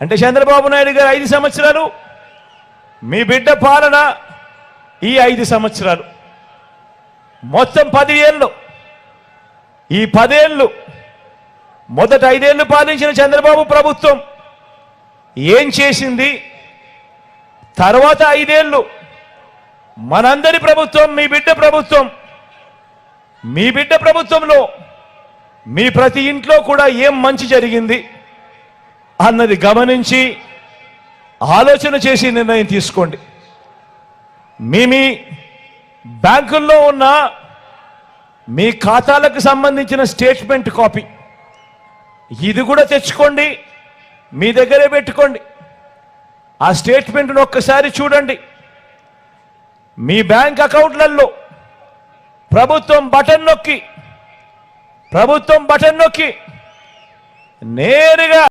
అంటే చంద్రబాబు నాయుడు గారు 5 సంవత్సరాలు, మీ బిడ్డ పాలన ఈ 5 సంవత్సరాలు, మొత్తం 10 ఏళ్ళు. ఈ 10 ఏళ్ళు మొదట 5 ఏళ్ళు పాలించిన చంద్రబాబు ప్రభుత్వం ఏం చేసింది, తర్వాత 5 ఏళ్ళు మనందరి ప్రభుత్వం, మీ బిడ్డ ప్రభుత్వం, మీ బిడ్డ ప్రభుత్వంలో మీ ప్రతి ఇంట్లో కూడా ఏం మంచి జరిగింది అన్నది గమనించి ఆలోచన చేసి నిర్ణయం తీసుకోండి. మీ బ్యాంకుల్లో ఉన్న మీ ఖాతాలకు సంబంధించిన స్టేట్మెంట్ కాపీ ఇది కూడా తెచ్చుకోండి, మీ దగ్గరే పెట్టుకోండి. ఆ స్టేట్మెంట్ను ఒక్కసారి చూడండి. మీ బ్యాంక్ అకౌంట్లలో ప్రభుత్వం బటన్ నొక్కి నేరుగా